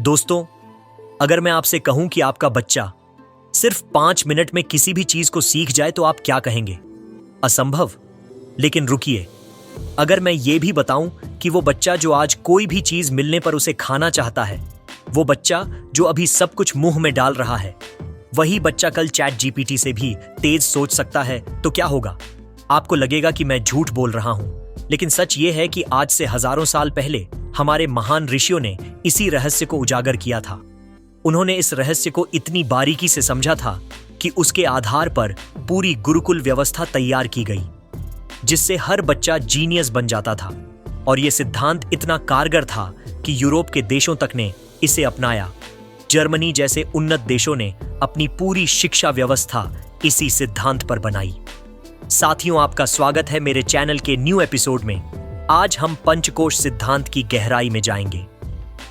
दोस्तों, अगर मैं आपसे कहूं कि आपका बच्चा सिर्फ 5 मिनट में किसी भी चीज को सीख जाए तो आप क्या कहेंगे? असंभव। लेकिन रुकिए, अगर मैं ये भी बताऊं कि वो बच्चा जो आज कोई भी चीज मिलने पर उसे खाना चाहता है, वो बच्चा जो अभी सब कुछ मुंह में डाल रहा है, वही बच्चा कल चैट जीपीटी से भी तेज सोच सकता है, तो क्या होगा? आपको लगेगा कि मैं झूठ बोल रहा हूं, लेकिन सच ये है कि आज से हजारों साल पहले हमारे महान ऋषियों ने इसी रहस्य को उजागर किया था। उन्होंने इस रहस्य को इतनी बारीकी से समझा था कि उसके आधार पर पूरी गुरुकुल व्यवस्था तैयार की गई, जिससे हर बच्चा जीनियस बन जाता था। और यह सिद्धांत इतना कारगर था कि यूरोप के देशों तक ने इसे अपनाया। जर्मनी जैसे उन्नत देशों ने अपनी पूरी शिक्षा व्यवस्था इसी सिद्धांत पर बनाई। साथियों, आपका स्वागत है मेरे चैनल के न्यू एपिसोड में। आज हम पंचकोश सिद्धांत की गहराई में जाएंगे।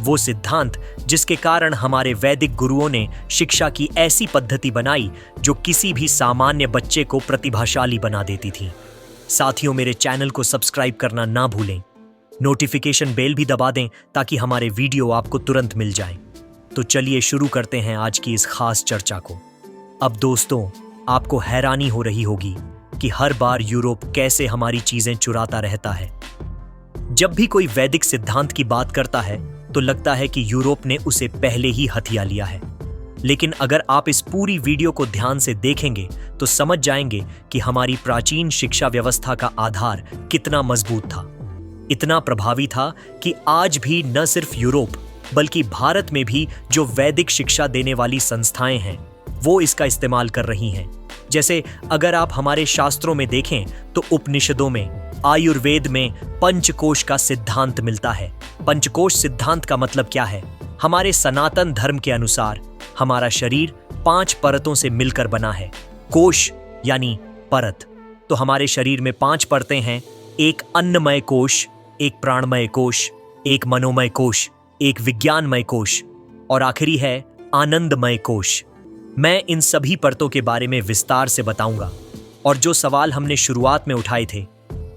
वो सिद्धांत जिसके कारण हमारे वैदिक गुरुओं ने शिक्षा की ऐसी पद्धति बनाई जो किसी भी सामान्य बच्चे को प्रतिभाशाली बना देती थी। साथियों, मेरे चैनल को सब्सक्राइब करना ना भूलें। नोटिफिकेशन बेल भी दबा दें ताकि हमारे वीडियो आपको तुरंत मिल जाए। तो चलिए शुरू करते हैं आज की इस खास चर्चा को। अब दोस्तों, आपको हैरानी हो रही होगी कि हर बार यूरोप कैसे हमारी चीजें चुराता रहता है। जब भी कोई वैदिक सिद्धांत की बात करता है तो लगता है कि यूरोप ने उसे पहले ही हथिया लिया है। लेकिन अगर आप इस पूरी वीडियो को ध्यान से देखेंगे तो समझ जाएंगे कि हमारी प्राचीन शिक्षा व्यवस्था का आधार कितना मजबूत था, इतना प्रभावी था कि आज भी न सिर्फ यूरोप बल्कि भारत में भी जो वैदिक शिक्षा देने वाली संस्थाएं हैं वो इसका इस्तेमाल कर रही हैं। जैसे अगर आप हमारे शास्त्रों में देखें तो उपनिषदों में, आयुर्वेद में पंचकोश का सिद्धांत मिलता है। पंचकोश सिद्धांत का मतलब क्या है? हमारे सनातन धर्म के अनुसार हमारा शरीर 5 परतों से मिलकर बना है। कोश यानी परत। तो हमारे शरीर में 5 परतें हैं। एक अन्नमय कोश, एक प्राणमय कोश, एक मनोमय कोश, एक विज्ञानमय कोश और आखिरी है आनंदमय कोश। मैं इन सभी परतों के बारे में विस्तार से बताऊंगा और जो सवाल हमने शुरुआत में उठाए थे,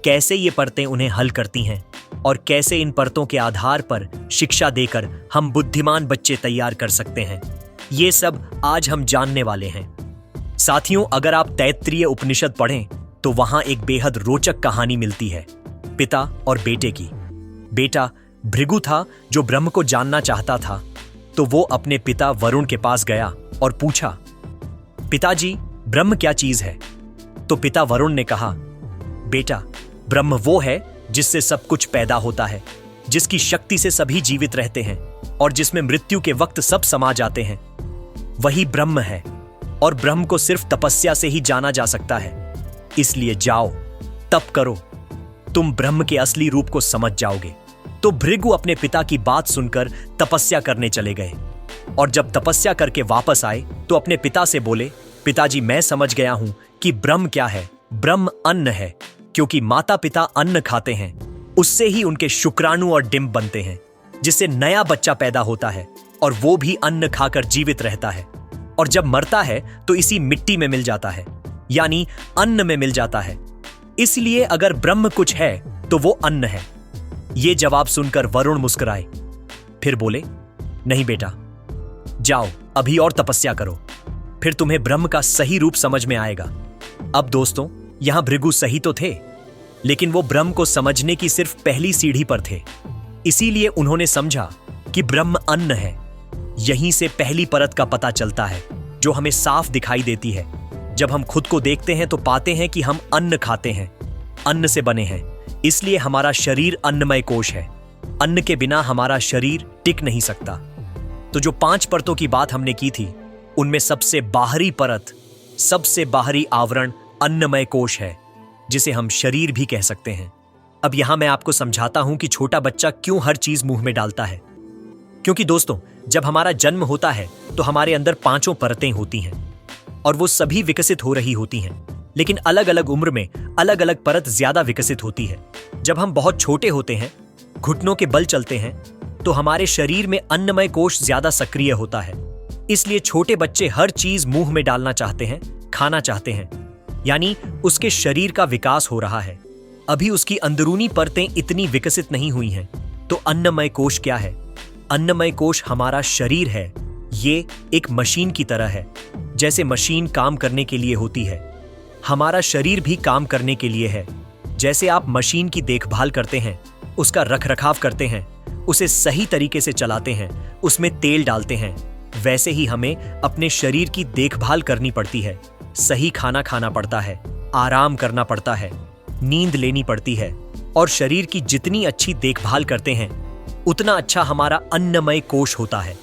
कैसे ये परतें उन्हें हल करती हैं और कैसे इन परतों के आधार पर शिक्षा देकर हम बुद्धिमान बच्चे तैयार कर सकते हैं, ये सब आज हम जानने वाले हैं। साथियों, अगर आप तैत्तिरीय उपनिषद पढ़ें तो वहां एक बेहद रोचक कहानी मिलती है पिता और बेटे की। बेटा भृगु था जो ब्रह्म को जानना चाहता था, तो वो अपने पिता वरुण के पास गया और पूछा, पिताजी, ब्रह्म क्या चीज है? तो पिता वरुण ने कहा, बेटा, ब्रह्म वो है जिससे सब कुछ पैदा होता है, जिसकी शक्ति से सभी जीवित रहते हैं और जिसमें मृत्यु के वक्त सब समा जाते हैं। वही ब्रह्म है और ब्रह्म को सिर्फ तपस्या से ही जाना जा सकता है। इसलिए जाओ, तप करो, तुम ब्रह्म के असली रूप को समझ जाओगे। तो भृगु अपने पिता की बात सुनकर तपस्या करने चले गए और जब तपस्या करके वापस आए तो अपने पिता से बोले, पिताजी, मैं समझ गया हूं कि ब्रह्म क्या है। ब्रह्म अन्न है, क्योंकि माता पिता अन्न खाते हैं, उससे ही उनके शुक्राणु और डिंब बनते हैं, जिससे नया बच्चा पैदा होता है और वो भी अन्न खाकर जीवित रहता है और जब मरता है तो इसी मिट्टी में मिल जाता है, यानी अन्न में मिल जाता है। इसलिए अगर ब्रह्म कुछ है तो वो अन्न है। ये जवाब सुनकर वरुण मुस्कुराए, फिर बोले, नहीं बेटा, जाओ अभी और तपस्या करो, फिर तुम्हें ब्रह्म का सही रूप समझ में आएगा। अब दोस्तों, यहां भृगु सही तो थे, लेकिन वो ब्रह्म को समझने की सिर्फ पहली सीढ़ी पर थे। इसीलिए उन्होंने समझा कि ब्रह्म अन्न है। यहीं से पहली परत का पता चलता है जो हमें साफ दिखाई देती है। जब हम खुद को देखते हैं तो पाते हैं कि हम अन्न खाते हैं, अन्न से बने हैं, इसलिए हमारा शरीर अन्नमय कोश है। अन्न के बिना हमारा शरीर टिक नहीं सकता। तो जो 5 परतों की बात हमने की थी, उनमें सबसे बाहरी परत, सबसे बाहरी आवरण अन्नमय कोश है, जिसे हम शरीर भी कह सकते हैं। अब यहां मैं आपको समझाता हूं कि छोटा बच्चा क्यों हर चीज मुंह में डालता है। क्योंकि दोस्तों, जब हमारा जन्म होता है तो हमारे अंदर 5 परतें होती हैं और वो सभी विकसित हो रही होती हैं, लेकिन अलग अलग उम्र में अलग अलग परत ज्यादा विकसित होती है। जब हम बहुत छोटे होते हैं, घुटनों के बल चलते हैं, तो हमारे शरीर में अन्नमय कोश ज्यादा सक्रिय होता है। इसलिए छोटे बच्चे हर चीज मुंह में डालना चाहते हैं, खाना चाहते हैं, यानी उसके शरीर का विकास हो रहा है। अभी उसकी अंदरूनी परतें इतनी विकसित नहीं हुई हैं। तो अन्नमय कोश क्या है? अन्नमय कोश हमारा शरीर है, ये एक मशीन की तरह है। जैसे मशीन काम करने के लिए होती है, हमारा शरीर भी काम करने के लिए है। जैसे आप मशीन की देखभाल करते हैं, उसका रखरखाव करते हैं, उसे सही तरीके से चलाते हैं, उसमें तेल डालते हैं, वैसे ही हमें अपने शरीर की देखभाल करनी पड़ती है। सही खाना खाना पड़ता है, आराम करना पड़ता है, नींद लेनी पड़ती है, और शरीर की जितनी अच्छी देखभाल करते हैं उतना अच्छा हमारा अन्नमय कोश होता है।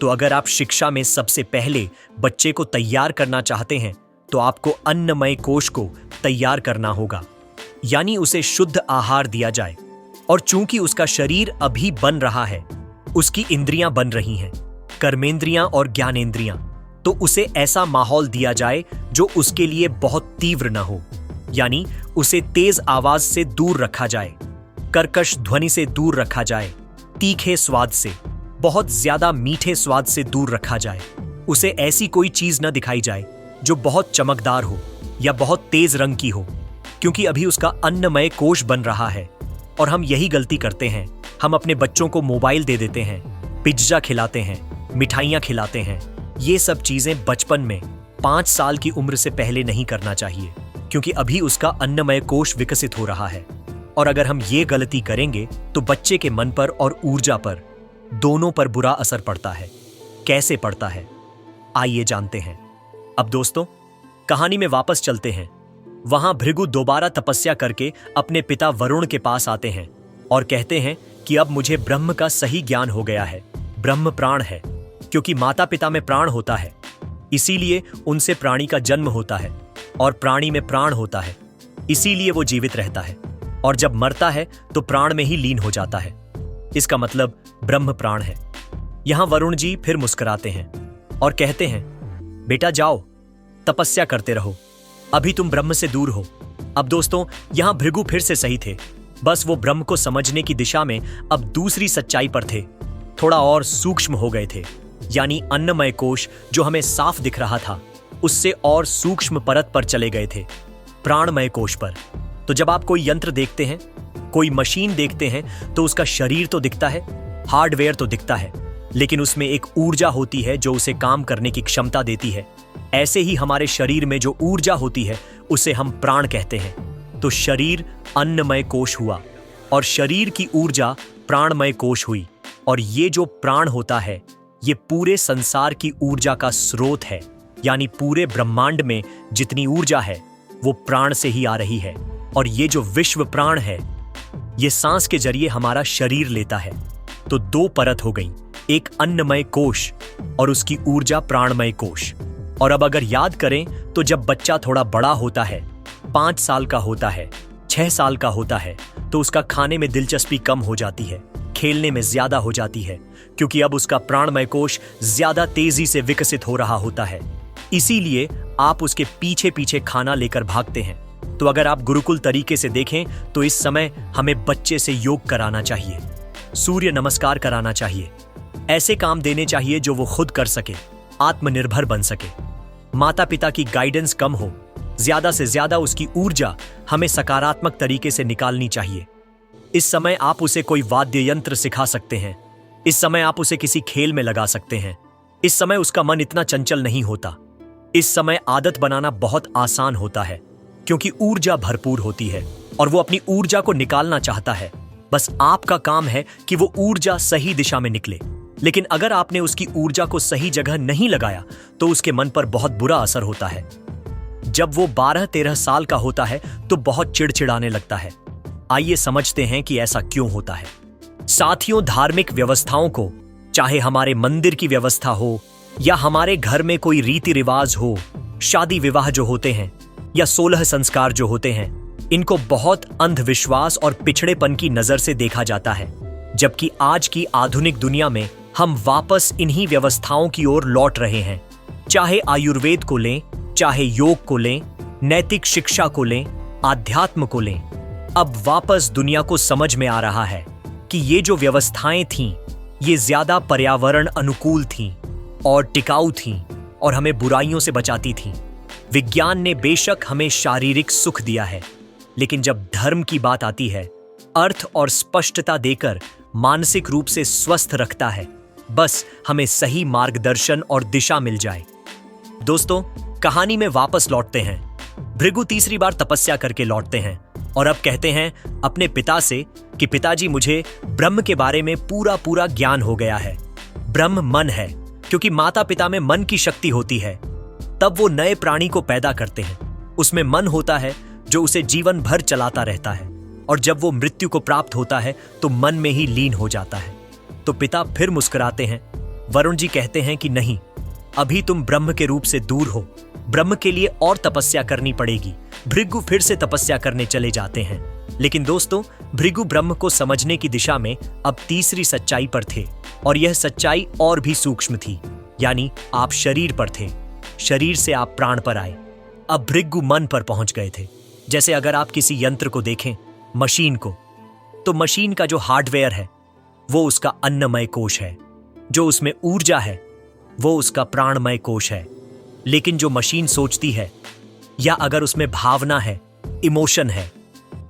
तो अगर आप शिक्षा में सबसे पहले बच्चे को तैयार करना चाहते हैं तो आपको अन्नमय कोश को तैयार करना होगा, यानी उसे शुद्ध आहार दिया जाए। और चूंकि उसका शरीर अभी बन रहा है, उसकी इंद्रियां बन रही हैं, कर्मेंद्रियां और ज्ञानेंद्रियां, तो उसे ऐसा माहौल दिया जाए जो उसके लिए बहुत तीव्र न हो, यानी उसे तेज आवाज से दूर रखा जाए, कर्कश ध्वनि से दूर रखा जाए, तीखे स्वाद से, बहुत ज्यादा मीठे स्वाद से दूर रखा जाए। उसे ऐसी कोई चीज न दिखाई जाए जो बहुत चमकदार हो या बहुत तेज रंग की हो, क्योंकि अभी उसका अन्नमय कोश बन रहा है। और हम यही गलती करते हैं। हम अपने बच्चों को मोबाइल दे देते हैं, पिज्जा खिलाते हैं, मिठाइयाँ खिलाते हैं। ये सब चीजें बचपन में 5 साल की उम्र से पहले नहीं करना चाहिए, क्योंकि अभी उसका अन्नमय कोश विकसित हो रहा है। और अगर हम ये गलती करेंगे तो बच्चे के मन पर और ऊर्जा पर दोनों पर बुरा असर पड़ता है। कैसे पड़ता है, आइए जानते हैं। अब दोस्तों, कहानी में वापस चलते हैं। वहां भृगु दोबारा तपस्या करके अपने पिता वरुण के पास आते हैं और कहते हैं कि अब मुझे ब्रह्म का सही ज्ञान हो गया है। ब्रह्म प्राण है, क्योंकि माता पिता में प्राण होता है, इसीलिए उनसे प्राणी का जन्म होता है, और प्राणी में प्राण होता है, इसीलिए वो जीवित रहता है, और जब मरता है तो प्राण में ही लीन हो जाता है। इसका मतलब ब्रह्म प्राण है। यहां वरुण जी फिर मुस्कुराते हैं और कहते हैं, बेटा जाओ, तपस्या करते रहो, अभी तुम ब्रह्म से दूर हो। अब दोस्तों, यहां भृगु फिर से सही थे, बस वो ब्रह्म को समझने की दिशा में अब दूसरी सच्चाई पर थे, थोड़ा और सूक्ष्म हो गए थे। यानी अन्नमय कोश जो हमें साफ दिख रहा था, उससे और सूक्ष्म परत पर चले गए थे, प्राणमय कोश पर। तो जब आप कोई यंत्र देखते हैं, कोई मशीन देखते हैं, तो उसका शरीर तो दिखता है, हार्डवेयर तो दिखता है, लेकिन उसमें एक ऊर्जा होती है जो उसे काम करने की क्षमता देती है। ऐसे ही हमारे शरीर में जो ऊर्जा होती है उसे हम प्राण कहते हैं। तो शरीर अन्नमय कोश हुआ और शरीर की ऊर्जा प्राणमय कोश हुई, और ये जो प्राण होता है ये पूरे संसार की ऊर्जा का स्रोत है। यानी पूरे ब्रह्मांड में जितनी ऊर्जा है वो प्राण से ही आ रही है। और ये जो विश्व प्राण है ये सांस के जरिए हमारा शरीर लेता है। तो 2 परत हो गई, एक अन्नमय कोश और उसकी ऊर्जा प्राणमय कोश। और अब अगर याद करें तो जब बच्चा थोड़ा बड़ा होता है, 5 साल का होता है, 6 साल का होता है, तो उसका खाने में दिलचस्पी कम हो जाती है, खेलने में ज्यादा हो जाती है, क्योंकि अब उसका प्राणमय कोश ज्यादा तेजी से विकसित हो रहा होता है। इसीलिए आप उसके पीछे पीछे खाना लेकर भागते हैं। तो अगर आप गुरुकुल तरीके से देखें तो इस समय हमें बच्चे से योग कराना चाहिए, सूर्य नमस्कार कराना चाहिए, ऐसे काम देने चाहिए जो वो खुद कर सके, आत्मनिर्भर बन सके। माता पिता की गाइडेंस कम हो, ज्यादा से ज्यादा उसकी ऊर्जा हमें सकारात्मक तरीके से निकालनी चाहिए। इस समय आप उसे कोई वाद्य यंत्र सिखा सकते हैं, इस समय आप उसे किसी खेल में लगा सकते हैं। इस समय उसका मन इतना चंचल नहीं होता। इस समय आदत बनाना बहुत आसान होता है, क्योंकि ऊर्जा भरपूर होती है और वो अपनी ऊर्जा को निकालना चाहता है। बस आपका काम है कि वो ऊर्जा सही दिशा में निकले। लेकिन अगर आपने उसकी ऊर्जा को सही जगह नहीं लगाया तो उसके मन पर बहुत बुरा असर होता है। जब वो 12-13 साल का होता है तो बहुत चिड़चिड़ाने लगता है। आइए समझते हैं कि ऐसा क्यों होता है। साथियों, धार्मिक व्यवस्थाओं को, चाहे हमारे मंदिर की व्यवस्था हो या हमारे घर में कोई रीति रिवाज हो, शादी विवाह जो होते हैं या 16 संस्कार जो होते हैं, इनको बहुत अंधविश्वास और पिछड़ेपन की नजर से देखा जाता है। जबकि आज की आधुनिक दुनिया में हम वापस इन्हीं व्यवस्थाओं की ओर लौट रहे हैं। चाहे आयुर्वेद को लें, चाहे योग को लें, नैतिक शिक्षा को लें, आध्यात्म को लें, अब वापस दुनिया को समझ में आ रहा है कि ये जो व्यवस्थाएं थीं, ये ज्यादा पर्यावरण अनुकूल थीं और टिकाऊ थीं और हमें बुराइयों से बचाती थीं। विज्ञान ने बेशक हमें शारीरिक सुख दिया है, लेकिन जब धर्म की बात आती है, अर्थ और स्पष्टता देकर मानसिक रूप से स्वस्थ रखता है, बस हमें सही मार्गदर्शन और दिशा मिल जाए। दोस्तों, कहानी में वापस लौटते हैं। भृगु तीसरी बार तपस्या करके लौटते हैं और अब कहते हैं अपने पिता से कि पिताजी, मुझे ब्रह्म के बारे में पूरा पूरा ज्ञान हो गया है। ब्रह्म मन है, क्योंकि माता पिता में मन की शक्ति होती है। तब वो नए प्राणी को पैदा करते हैं। उसमें मन होता है जो उसे जीवन भर चलाता रहता है, और जब वो मृत्यु को प्राप्त होता है तो मन में ही लीन हो जाता है। तो पिता फिर मुस्कुराते हैं। वरुण जी कहते हैं कि नहीं, अभी तुम ब्रह्म के रूप से दूर हो, ब्रह्म के लिए और तपस्या करनी पड़ेगी। भृगु फिर से तपस्या करने चले जाते हैं। लेकिन दोस्तों, भृगु ब्रह्म को समझने की दिशा में अब तीसरी सच्चाई पर थे, और यह सच्चाई और भी सूक्ष्म थी, यानी आप शरीर पर थे, शरीर से आप प्राण पर आए। अब भृगु मन पर पहुंच गए थे। जैसे अगर आप किसी यंत्र को देखें, मशीन को, तो मशीन का जो हार्डवेयर है वो उसका अन्नमय कोश है, जो उसमें ऊर्जा है वो उसका प्राणमय कोश है। लेकिन जो मशीन सोचती है या अगर उसमें भावना है, इमोशन है,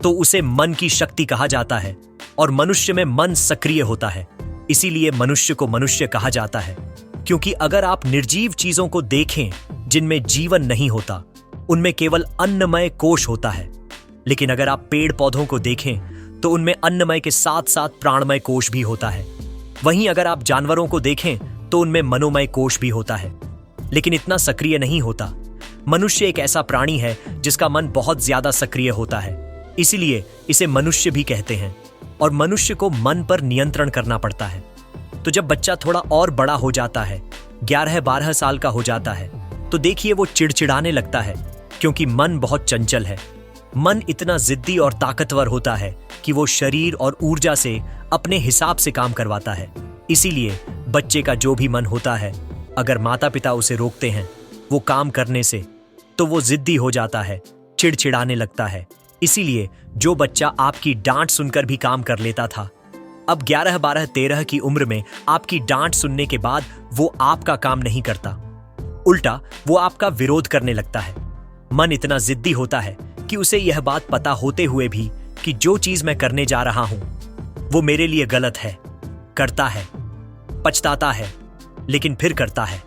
तो उसे मन की शक्ति कहा जाता है, और मनुष्य में मन सक्रिय होता है। इसीलिए मनुष्य को मनुष्य कहा जाता है, क्योंकि अगर आप निर्जीव चीजों को देखें जिनमें जीवन नहीं होता, उनमें केवल अन्नमय कोश होता है। लेकिन अगर आप पेड़ पौधों को देखें तो उनमें अन्नमय के साथ साथ प्राणमय कोश भी होता है। वहीं अगर आप जानवरों को देखें तो उनमें मनोमय कोश भी होता है, लेकिन इतना सक्रिय नहीं होता। मनुष्य एक ऐसा प्राणी है जिसका मन बहुत ज्यादा सक्रिय होता है, इसीलिए इसे मनुष्य भी कहते हैं, और मनुष्य को मन पर नियंत्रण करना पड़ता है। तो जब बच्चा थोड़ा और बड़ा हो जाता है, 11-12 साल का हो जाता है, तो देखिए वो चिड़चिड़ाने लगता है, क्योंकि मन बहुत चंचल है। मन इतना जिद्दी और ताकतवर होता है कि वो शरीर और ऊर्जा से अपने हिसाब से काम करवाता है। इसीलिए बच्चे का जो भी मन होता है, अगर माता पिता उसे रोकते हैं वो काम करने से, तो वो जिद्दी हो जाता है, चिड़चिड़ाने लगता है। इसीलिए जो बच्चा आपकी डांट सुनकर भी काम कर लेता था, अब 11, 12, 13 की उम्र में आपकी डांट सुनने के बाद वो आपका काम नहीं करता, उल्टा वो आपका विरोध करने लगता है। मन इतना जिद्दी होता है कि उसे यह बात पता होते हुए भी कि जो चीज मैं करने जा रहा हूं वो मेरे लिए गलत है, करता है, पछताता है, लेकिन फिर करता है।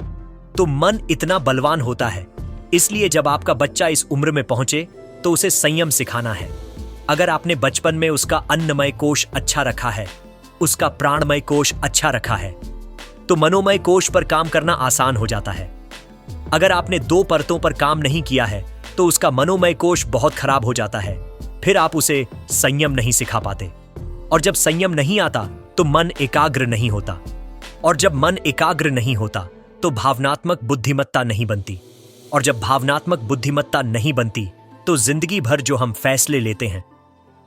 तो मन इतना बलवान होता है। इसलिए जब आपका बच्चा इस उम्र में पहुंचे तो उसे संयम सिखाना है। अगर आपने बचपन में उसका अन्नमय कोश अच्छा रखा है, उसका प्राणमय कोश अच्छा रखा है, तो मनोमय कोश पर काम करना आसान हो जाता है। अगर आपने 2 परतों पर काम नहीं किया है तो उसका मनोमय कोश बहुत खराब हो जाता है, फिर आप उसे संयम नहीं सिखा पाते। और जब संयम नहीं आता तो मन एकाग्र नहीं होता, और जब मन एकाग्र नहीं होता तो भावनात्मक बुद्धिमत्ता नहीं बनती, और जब भावनात्मक बुद्धिमत्ता नहीं बनती तो जिंदगी भर जो हम फैसले लेते हैं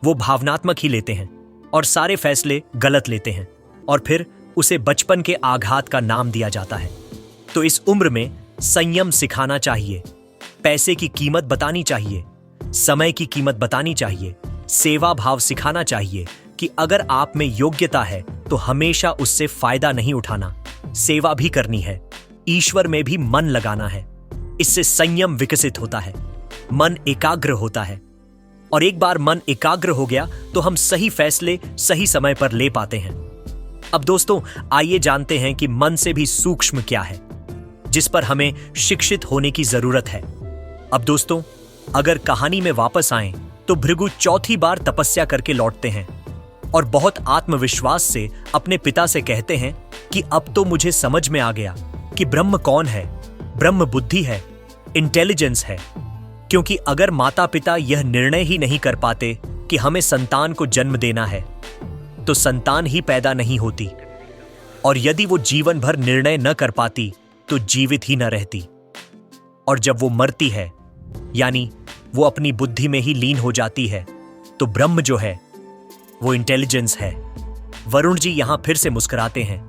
वो भावनात्मक ही लेते हैं, और सारे फैसले गलत लेते हैं, और फिर उसे बचपन के आघात का नाम दिया जाता है। तो इस उम्र में संयम सिखाना चाहिए, पैसे की कीमत बतानी चाहिए, समय की कीमत बतानी चाहिए, सेवा भाव सिखाना चाहिए कि अगर आप में योग्यता है तो हमेशा उससे फायदा नहीं उठाना, सेवा भी करनी है, ईश्वर में भी मन लगाना है। इससे संयम विकसित होता है, मन एकाग्र होता है, और एक बार मन एकाग्र हो गया तो हम सही फैसले सही समय पर ले पाते हैं। अब दोस्तों, आइए जानते हैं कि मन से भी सूक्ष्म क्या है, जिस पर हमें शिक्षित होने की जरूरत है। अब दोस्तों, अगर कहानी में वापस आएं तो भृगु चौथी बार तपस्या करके लौटते हैं और बहुत आत्मविश्वास से अपने पिता से कहते हैं कि अब तो मुझे समझ में आ गया कि ब्रह्म कौन है। ब्रह्म बुद्धि है, इंटेलिजेंस है। क्योंकि अगर माता पिता यह निर्णय ही नहीं कर पाते कि हमें संतान को जन्म देना है, तो संतान ही पैदा नहीं होती, और यदि वो जीवन भर निर्णय न कर पाती तो जीवित ही न रहती। और जब वो मरती है, यानी वो अपनी बुद्धि में ही लीन हो जाती है, तो ब्रह्म जो है वो इंटेलिजेंस है। वरुण जी यहां फिर से मुस्कुराते हैं,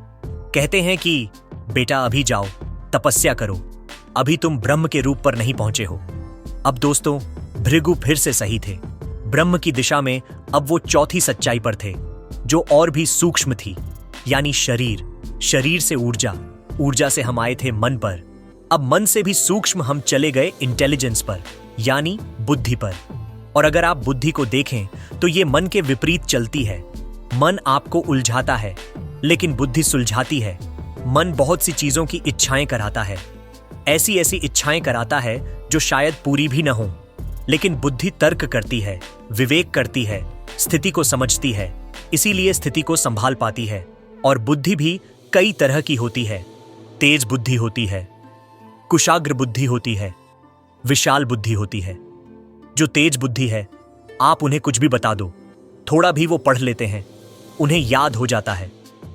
कहते हैं कि बेटा अभी जाओ, तपस्या करो, अभी तुम ब्रह्म के रूप पर नहीं पहुंचे हो। अब दोस्तों, भृगु फिर से सही थे। ब्रह्म की दिशा में अब वो चौथी सच्चाई पर थे, जो और भी सूक्ष्म थी, यानी शरीर, शरीर से ऊर्जा, ऊर्जा से हम आए थे मन पर। अब मन से भी सूक्ष्म हम चले गए इंटेलिजेंस पर, यानी बुद्धि पर। और अगर आप बुद्धि को देखें तो ये मन के विपरीत चलती है। मन आपको उलझाता है, लेकिन बुद्धि सुलझाती है। मन बहुत सी चीजों की इच्छाएं कराता है, ऐसी ऐसी इच्छाएं कराता है जो शायद पूरी भी न हो, लेकिन बुद्धि तर्क करती है, विवेक करती है, स्थिति को समझती है, इसीलिए स्थिति को संभाल पाती है। और बुद्धि भी कई तरह की होती है। तेज बुद्धि होती है, कुशाग्र बुद्धि होती है, विशाल बुद्धि होती है। जो तेज बुद्धि है, आप उन्हें कुछ भी बता दो, थोड़ा भी वो पढ़ लेते हैं, उन्हें याद हो जाता है।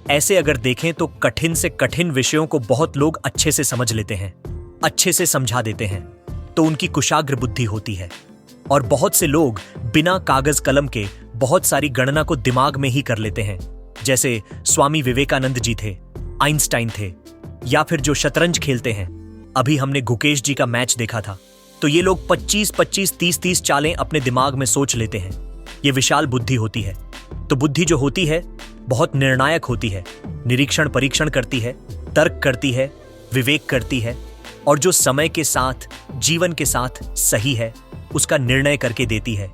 ऐसे अगर देखें तो कठिन से कठिन विषयों को बहुत लोग अच्छे से समझ लेते हैं, अच्छे से समझा देते हैं, तो उनकी कुशाग्र बुद्धि होती है। और बहुत से लोग बिना कागज कलम के बहुत सारी गणना को दिमाग में ही कर लेते हैं, जैसे स्वामी विवेकानंद जी थे, आइंस्टाइन थे, या फिर जो शतरंज खेलते हैं। अभी हमने गुकेश जी का मैच देखा था, तो ये लोग 25-25, 30-30 चालें अपने दिमाग में सोच लेते हैं। ये विशाल बुद्धि होती है। तो बुद्धि जो होती है बहुत निर्णायक होती है, निरीक्षण परीक्षण करती है, तर्क करती है, विवेक करती है, और जो समय के साथ, जीवन के साथ सही है उसका निर्णय करके देती है।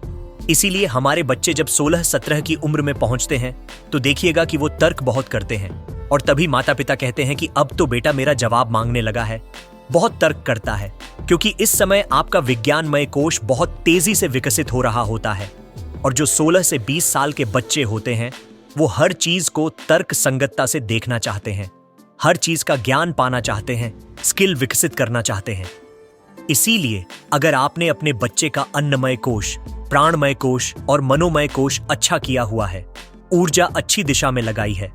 इसीलिए हमारे बच्चे जब 16-17 की उम्र में पहुंचते हैं तो देखिएगा कि वो तर्क बहुत करते हैं, और तभी माता पिता कहते हैं कि अब तो बेटा मेरा जवाब मांगने लगा है, बहुत तर्क करता है, क्योंकि इस समय आपका विज्ञानमय कोश बहुत तेजी से विकसित हो रहा होता है। और जो 16 से 20 साल के बच्चे होते हैं वो हर चीज को तर्क संगतता से देखना चाहते हैं, हर चीज का ज्ञान पाना चाहते हैं, स्किल विकसित करना चाहते हैं। इसीलिए अगर आपने अपने बच्चे का अन्नमय कोश, प्राणमय कोश और मनोमय कोश अच्छा किया हुआ है, ऊर्जा अच्छी दिशा में लगाई है,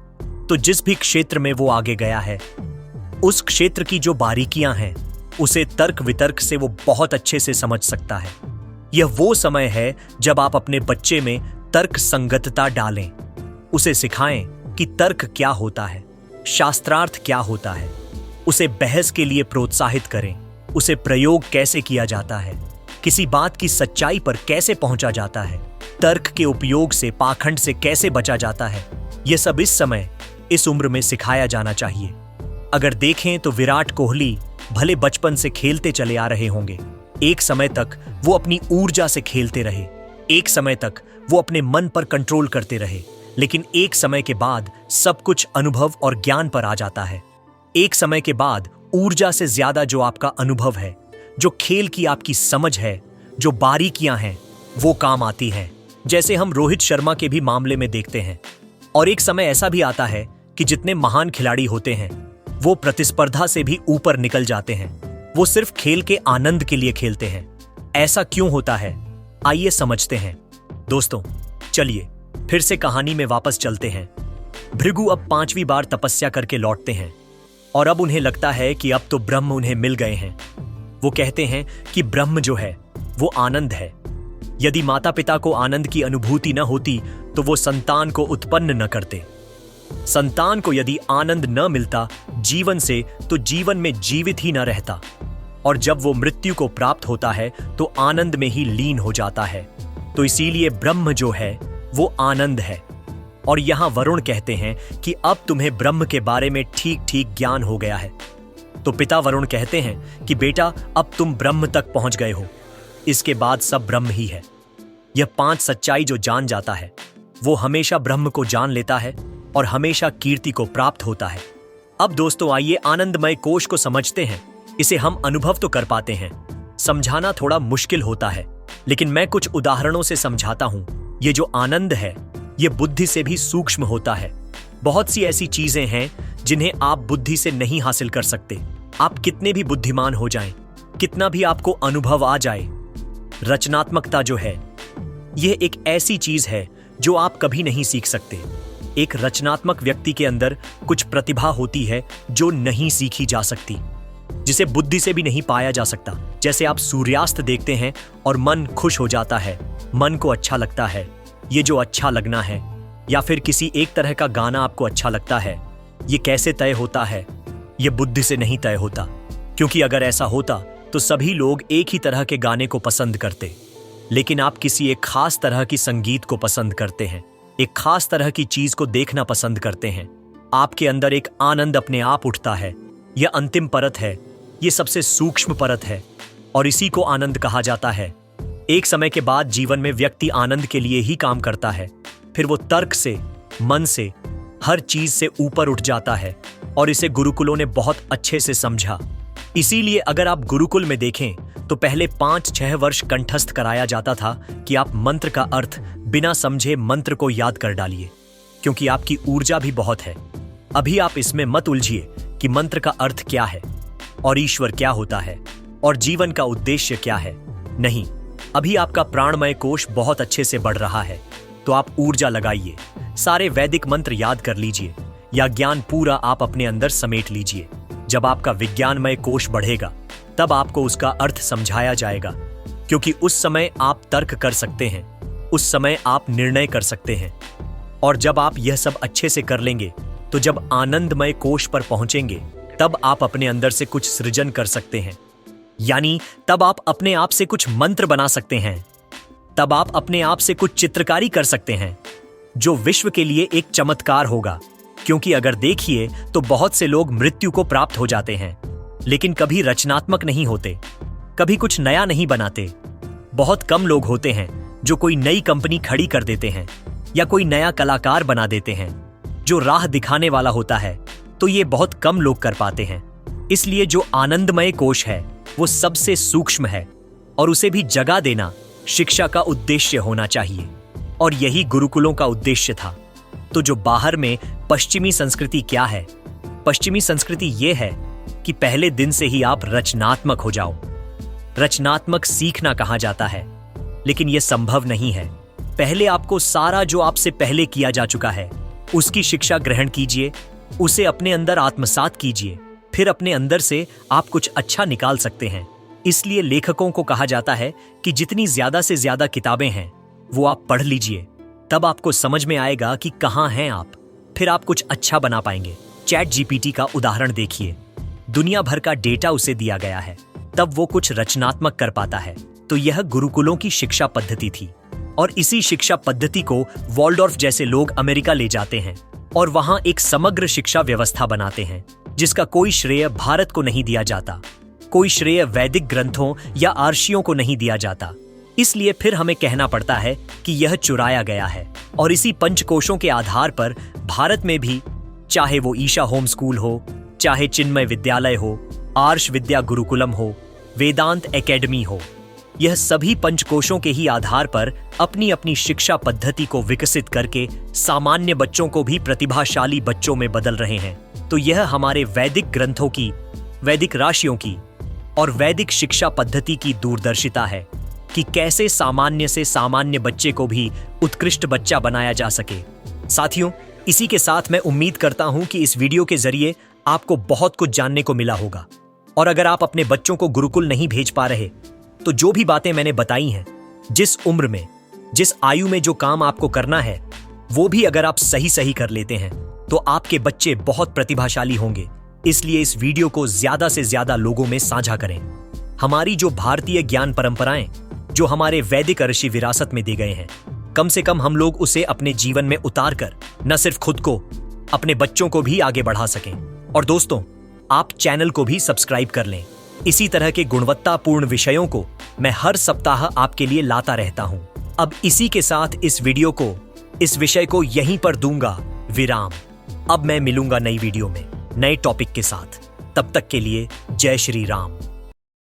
तो जिस भी क्षेत्र में वो आगे गया है उस क्षेत्र की जो बारीकियां हैं उसे तर्क वितर्क से वो बहुत अच्छे से समझ सकता है। यह वो समय है जब आप अपने बच्चे में तर्क संगतता डालें, उसे सिखाएं कि तर्क क्या होता है, शास्त्रार्थ क्या होता है, उसे बहस के लिए प्रोत्साहित करें, उसे प्रयोग कैसे किया जाता है, किसी बात की सच्चाई पर कैसे पहुंचा जाता है, तर्क के उपयोग से, पाखंड से कैसे बचा जाता है। यह सब इस समय, इस उम्र में सिखाया जाना चाहिए। अगर देखें तो विराट कोहली भले बचपन से खेलते चले आ रहे होंगे, एक समय तक वो अपनी ऊर्जा से खेलते रहे, एक समय तक वो अपने मन पर कंट्रोल करते रहे, लेकिन एक समय के बाद सब कुछ अनुभव और ज्ञान पर आ जाता है। एक समय के बाद ऊर्जा से ज्यादा जो आपका अनुभव है, जो खेल की आपकी समझ है, जो बारीकियां हैं, वो काम आती हैं, जैसे हम रोहित शर्मा के भी मामले में देखते हैं। और एक समय ऐसा भी आता है कि जितने महान खिलाड़ी होते हैं वो प्रतिस्पर्धा से भी ऊपर निकल जाते हैं, वो सिर्फ खेल के आनंद के लिए खेलते हैं। ऐसा क्यों होता है, आइए समझते हैं। दोस्तों चलिए फिर से कहानी में वापस चलते हैं। भृगु अब 5वीं बार तपस्या करके लौटते हैं और अब उन्हें लगता है कि अब तो ब्रह्म उन्हें मिल गए हैं। वो कहते हैं कि ब्रह्म जो है वो आनंद है। यदि माता पिता को आनंद की अनुभूति न होती तो वो संतान को उत्पन्न न करते। संतान को यदि आनंद न मिलता जीवन से तो जीवन में जीवित ही न रहता, और जब वो मृत्यु को प्राप्त होता है तो आनंद में ही लीन हो जाता है। तो इसीलिए ब्रह्म जो है वो आनंद है। और यहां वरुण कहते हैं कि अब तुम्हें ब्रह्म के बारे में ठीक ठीक ज्ञान हो गया है। तो पिता वरुण कहते हैं कि बेटा अब तुम ब्रह्म तक पहुंच गए हो, इसके बाद सब ब्रह्म ही है। यह 5 सच्चाई जो जान जाता है वो हमेशा ब्रह्म को जान लेता है और हमेशा कीर्ति को प्राप्त होता है। अब दोस्तों आइए आनंदमय कोश को समझते हैं। इसे हम अनुभव तो कर पाते हैं, समझाना थोड़ा मुश्किल होता है, लेकिन मैं कुछ उदाहरणों से समझाता हूं। ये जो आनंद है ये बुद्धि से भी सूक्ष्म होता है। बहुत सी ऐसी चीजें हैं जिन्हें आप बुद्धि से नहीं हासिल कर सकते। आप कितने भी बुद्धिमान हो जाएं, कितना भी आपको अनुभव आ जाए, रचनात्मकता जो है यह एक ऐसी चीज है जो आप कभी नहीं सीख सकते। एक रचनात्मक व्यक्ति के अंदर कुछ प्रतिभा होती है जो नहीं सीखी जा सकती, जिसे बुद्धि से भी नहीं पाया जा सकता। जैसे आप सूर्यास्त देखते हैं और मन खुश हो जाता है, मन को अच्छा लगता है। ये जो अच्छा लगना है, या फिर किसी एक तरह का गाना आपको अच्छा लगता है, ये कैसे तय होता है? ये बुद्धि से नहीं तय होता, क्योंकि अगर ऐसा होता तो सभी लोग एक ही तरह के गाने को पसंद करते। लेकिन आप किसी एक खास तरह की संगीत को पसंद करते हैं, एक खास तरह की चीज को देखना पसंद करते हैं। आपके अंदर एक आनंद अपने आप उठता है। यह अंतिम परत है, यह सबसे सूक्ष्म परत है, और इसी को आनंद कहा जाता है। एक समय के बाद जीवन में व्यक्ति आनंद के लिए ही काम करता है, फिर वो तर्क से, मन से, हर चीज से ऊपर उठ जाता है और इसे गुरुकुलों ने बहुत अच्छे से समझा। इसीलिए अगर आप गुरुकुल में देखें तो पहले 5-6 वर्ष कंठस्थ कराया जाता था कि आप मंत्र का अर्थ बिना समझे मंत्र को याद कर डालिए, क्योंकि आपकी ऊर्जा भी बहुत है। अभी आप इसमें मत उलझिए कि मंत्र का अर्थ क्या है और ईश्वर क्या होता है और जीवन का उद्देश्य क्या है। नहीं, अभी आपका प्राणमय कोश बहुत अच्छे से बढ़ रहा है, तो आप ऊर्जा लगाइए, सारे वैदिक मंत्र याद कर लीजिए या ज्ञान पूरा आप अपने अंदर समेट लीजिए। जब आपका विज्ञानमय कोश बढ़ेगा तब आपको उसका अर्थ समझाया जाएगा, क्योंकि उस समय आप तर्क कर सकते हैं, उस समय आप निर्णय कर सकते हैं। और जब आप यह सब अच्छे से कर लेंगे तो जब आनंदमय कोश पर पहुंचेंगे तब आप अपने अंदर से कुछ सृजन कर सकते हैं, यानी तब आप अपने आप से कुछ मंत्र बना सकते हैं, तब आप अपने आप से कुछ चित्रकारी कर सकते हैं, जो विश्व के लिए एक चमत्कार होगा। क्योंकि अगर देखिए तो बहुत से लोग मृत्यु को प्राप्त हो जाते हैं, लेकिन कभी रचनात्मक नहीं होते, कभी कुछ नया नहीं बनाते। बहुत कम लोग होते हैं जो कोई नई कंपनी खड़ी कर देते हैं या कोई नया कलाकार बना देते हैं जो राह दिखाने वाला होता है, तो ये बहुत कम लोग कर पाते हैं। इसलिए जो आनंदमय कोश है वो सबसे सूक्ष्म है और उसे भी जगह देना शिक्षा का उद्देश्य होना चाहिए, और यही गुरुकुलों का उद्देश्य था। तो जो बाहर में पश्चिमी संस्कृति क्या है, पश्चिमी संस्कृति ये है कि पहले दिन से ही आप रचनात्मक हो जाओ। रचनात्मक सीखना कहा जाता है, लेकिन यह संभव नहीं है। पहले आपको सारा जो आपसे पहले किया जा चुका है उसकी शिक्षा ग्रहण कीजिए, उसे अपने अंदर आत्मसात कीजिए, फिर अपने अंदर से आप कुछ अच्छा निकाल सकते हैं। इसलिए लेखकों को कहा जाता है कि जितनी ज्यादा से ज्यादा किताबें हैं वो आप पढ़ लीजिए, तब आपको समझ में आएगा कि कहाँ हैं आप, फिर आप कुछ अच्छा बना पाएंगे। चैट जीपीटी का उदाहरण देखिए, दुनिया भर का डेटा उसे दिया गया है, तब वो कुछ रचनात्मक कर पाता है। तो यह गुरुकुलों की शिक्षा पद्धति थी, और इसी शिक्षा पद्धति को वॉल्डॉर्फ जैसे लोग अमेरिका ले जाते हैं और वहां एक समग्र शिक्षा व्यवस्था बनाते हैं, जिसका कोई श्रेय भारत को नहीं दिया जाता, कोई श्रेय वैदिक ग्रंथों या आर्षियों को नहीं दिया जाता। इसलिए फिर हमें कहना पड़ता है कि यह चुराया गया है। और इसी पंचकोशों के आधार पर भारत में भी, चाहे वो ईशा होम स्कूल हो, चाहे चिन्मय विद्यालय हो, आर्ष विद्या गुरुकुलम हो, वेदांत एकेडमी हो, यह सभी पंचकोशों के ही आधार पर अपनी अपनी शिक्षा पद्धति को विकसित करके सामान्य बच्चों को भी प्रतिभाशाली बच्चों में बदल रहे हैं। तो यह हमारे वैदिक ग्रंथों की, वैदिक राशियों की और वैदिक शिक्षा पद्धति की दूरदर्शिता है कि कैसे सामान्य से सामान्य बच्चे को भी उत्कृष्ट बच्चा बनाया जा सके। साथियों, इसी के साथ मैं उम्मीद करता हूं कि इस वीडियो के जरिए आपको बहुत कुछ जानने को मिला होगा। और अगर आप अपने बच्चों को गुरुकुल नहीं भेज पा रहे, तो जो भी बातें मैंने बताई हैं, जिस उम्र में, जिस आयु में जो काम आपको करना है, वो भी अगर आप सही सही कर लेते हैं तो आपके बच्चे बहुत प्रतिभाशाली होंगे। इसलिए इस वीडियो को ज्यादा से ज्यादा लोगों में साझा करें। हमारी जो भारतीय ज्ञान परंपराएं जो हमारे वैदिक ऋषि विरासत में दे गए हैं, कम से कम हम लोग उसे अपने जीवन में उतार कर न सिर्फ खुद को, अपने बच्चों को भी आगे बढ़ा सकें। और दोस्तों, आप चैनल को भी सब्सक्राइब कर लें। इसी तरह के गुणवत्तापूर्ण विषयों को मैं हर सप्ताह आपके लिए लाता रहता हूं। अब इसी के साथ इस विषय को यहीं पर दूंगा विराम। अब मैं मिलूंगा नई वीडियो में नए टॉपिक के साथ। तब तक के लिए जय श्री राम।